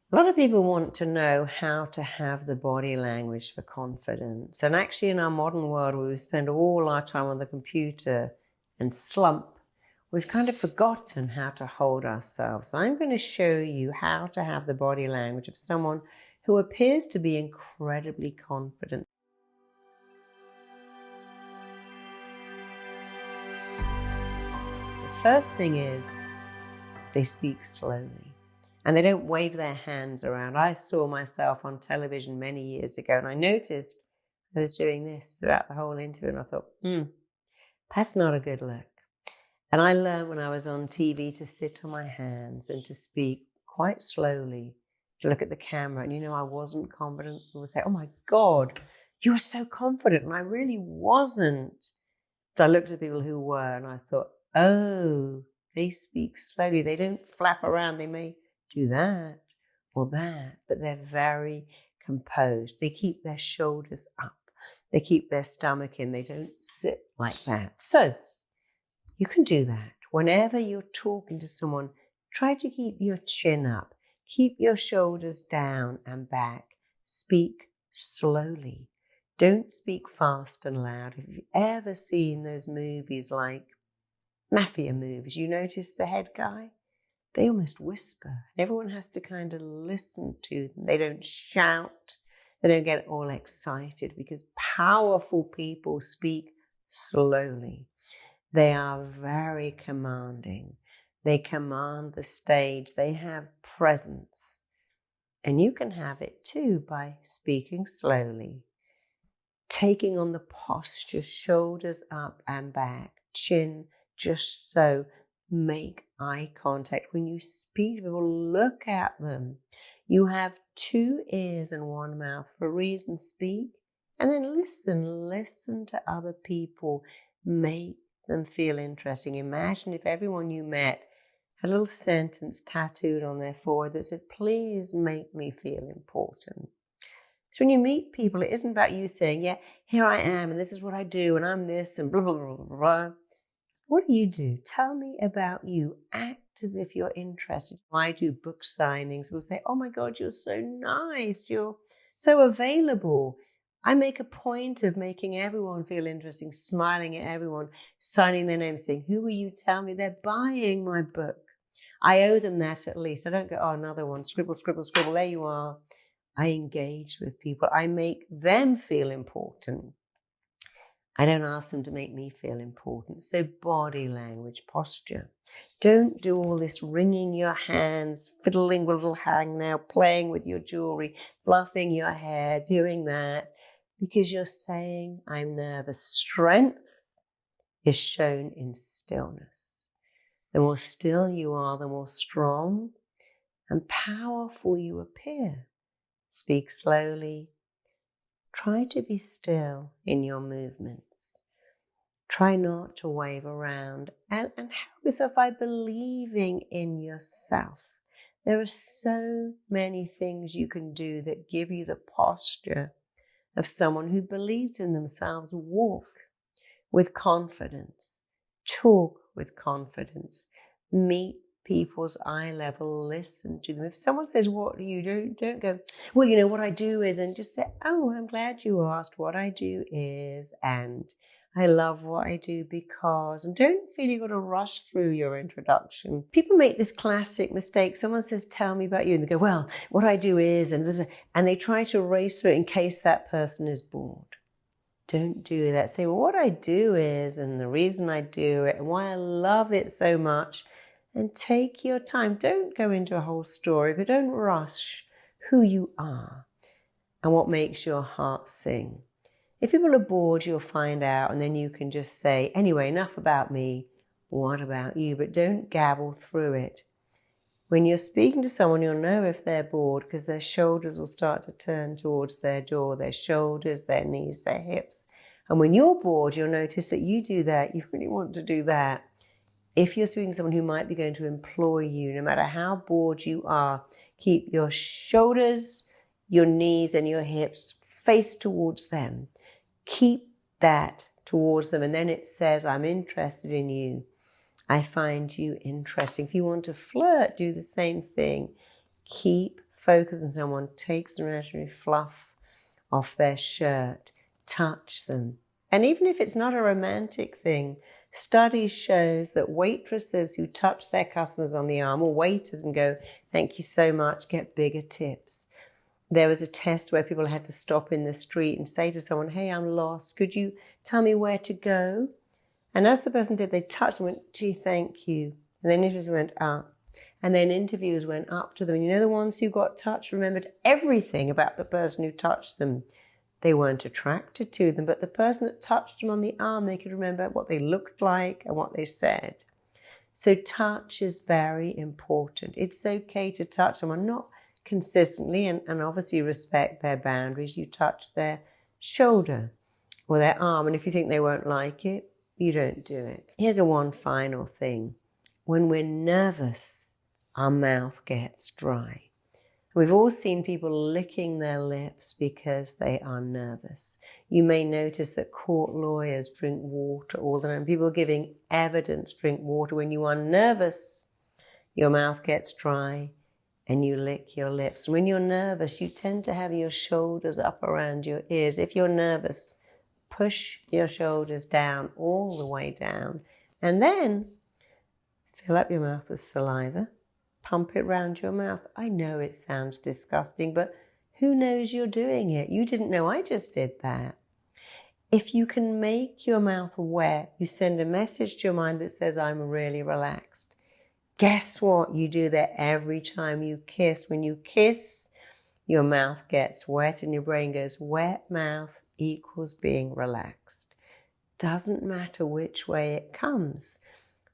A lot of people want to know how to have the body language for confidence. And actually in our modern world where we spend all our time on the computer and slump, we've kind of forgotten how to hold ourselves. So I'm going to show you how to have the body language of someone who appears to be incredibly confident. The first thing is they speak slowly. And they don't wave their hands around. I saw myself on television many years ago, and I noticed I was doing this throughout the whole interview, and I thought, that's not a good look. And I learned when I was on TV to sit on my hands and to speak quite slowly, to look at the camera. And I wasn't confident. People would say, oh my God, you were so confident. And I really wasn't. But I looked at people who were, and I thought, oh, they speak slowly. They don't flap around. They may do that or that, but they're very composed. They keep their shoulders up. They keep their stomach in. They don't sit like that. So you can do that. Whenever you're talking to someone, try to keep your chin up. Keep your shoulders down and back. Speak slowly. Don't speak fast and loud. If you've ever seen those movies like mafia movies, you notice the head guy? They almost whisper. Everyone has to kind of listen to them. They don't shout. They don't get all excited because powerful people speak slowly. They are very commanding. They command the stage. They have presence. And you can have it too by speaking slowly, taking on the posture, shoulders up and back, chin just so. Make eye contact. When you speak to people, look at them. You have two ears and one mouth. For a reason, speak. And then listen to other people. Make them feel interesting. Imagine if everyone you met had a little sentence tattooed on their forehead that said, please make me feel important. So when you meet people, it isn't about you saying, yeah, here I am, and this is what I do, and I'm this, and blah, blah, blah, blah, blah. What do? Tell me about you. Act as if you're interested. I do book signings. People say, oh my God, you're so nice. You're so available. I make a point of making everyone feel interesting, smiling at everyone, signing their name, saying, who will you tell me? They're buying my book. I owe them that at least. I don't go, oh, another one, scribble, scribble, scribble. There you are. I engage with people. I make them feel important. I don't ask them to make me feel important. So body language, posture. Don't do all this wringing your hands, fiddling with a little hangnail, playing with your jewelry, fluffing your hair, doing that, because you're saying, I'm nervous. Strength is shown in stillness. The more still you are, the more strong and powerful you appear. Speak slowly. Try to be still in your movements. Try not to wave around and help yourself by believing in yourself. There are so many things you can do that give you the posture of someone who believes in themselves. Walk with confidence. Talk with confidence. Meet people's eye level, listen to them. If someone says, what do you do? Don't go, well, what I do is, and just say, oh, I'm glad you asked. What I do is, and I love what I do because, and don't feel you've got to rush through your introduction. People make this classic mistake. Someone says, tell me about you. And they go, well, what I do is, and they try to race through it in case that person is bored. Don't do that. Say, well, what I do is, and the reason I do it, and why I love it so much. And take your time. Don't go into a whole story, but don't rush who you are and what makes your heart sing. If people are bored, you'll find out, and then you can just say, anyway, enough about me. What about you? But don't gabble through it. When you're speaking to someone, you'll know if they're bored because their shoulders will start to turn towards their jaw, their shoulders, their knees, their hips. And when you're bored, you'll notice that you do that. You really want to do that. If you're speaking to someone who might be going to employ you, no matter how bored you are, keep your shoulders, your knees, and your hips face towards them. Keep that towards them. And then it says, I'm interested in you. I find you interesting. If you want to flirt, do the same thing. Keep focus on someone, take some imaginary fluff off their shirt, touch them. And even if it's not a romantic thing, studies shows that waitresses who touch their customers on the arm, or waiters, and go, "Thank you so much," get bigger tips. There was a test where people had to stop in the street and say to someone, "Hey, I'm lost. Could you tell me where to go?" And as the person did, they touched and went, "Gee, thank you." And then interviews went up. And then interviewers went up to them. And you know, the ones who got touched remembered everything about the person who touched them. They weren't attracted to them, but the person that touched them on the arm, they could remember what they looked like and what they said. So touch is very important. It's okay to touch someone, not consistently, and obviously respect their boundaries. You touch their shoulder or their arm, and if you think they won't like it, you don't do it. Here's one final thing. When we're nervous, our mouth gets dry. We've all seen people licking their lips because they are nervous. You may notice that court lawyers drink water all the time. People giving evidence drink water. When you are nervous, your mouth gets dry and you lick your lips. When you're nervous, you tend to have your shoulders up around your ears. If you're nervous, push your shoulders down, all the way down, and then fill up your mouth with saliva. Pump it round your mouth. I know it sounds disgusting, but who knows you're doing it? You didn't know I just did that. If you can make your mouth wet, you send a message to your mind that says, "I'm really relaxed." Guess what? You do that every time you kiss. When you kiss, your mouth gets wet and your brain goes, wet mouth equals being relaxed. Doesn't matter which way it comes.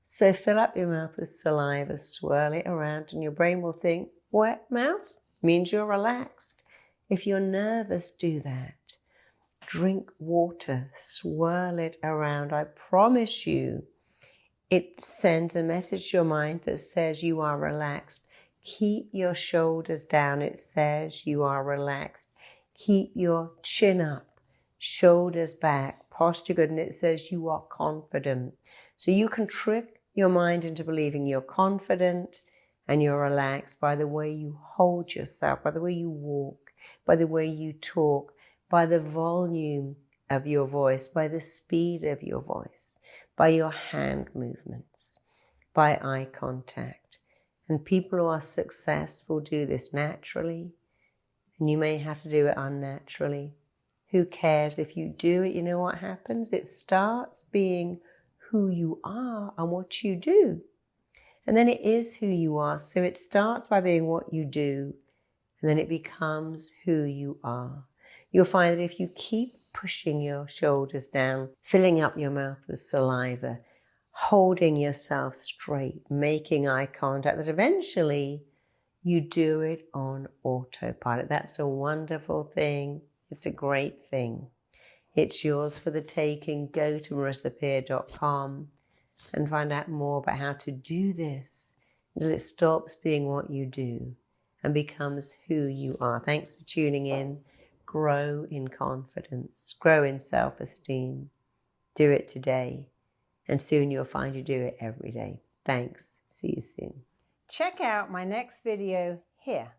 So fill up your mouth with saliva, swirl it around, and your brain will think, wet mouth means you're relaxed. If you're nervous, do that. Drink water, swirl it around. I promise you, it sends a message to your mind that says you are relaxed. Keep your shoulders down. It says you are relaxed. Keep your chin up, shoulders back, posture good, and it says you are confident. So you can trick your mind into believing you're confident and you're relaxed by the way you hold yourself, by the way you walk, by the way you talk, by the volume of your voice, by the speed of your voice, by your hand movements, by eye contact. And people who are successful do this naturally, and you may have to do it unnaturally. Who cares? If you do it, you know what happens? It starts being who you are and what you do. And then it is who you are. So it starts by being what you do, and then it becomes who you are. You'll find that if you keep pushing your shoulders down, filling up your mouth with saliva, holding yourself straight, making eye contact, that eventually you do it on autopilot. That's a wonderful thing. It's a great thing. It's yours for the taking. Go to marisapeer.com and find out more about how to do this until it stops being what you do and becomes who you are. Thanks for tuning in. Grow in confidence. Grow in self-esteem. Do it today, and soon you'll find you do it every day. Thanks. See you soon. Check out my next video here.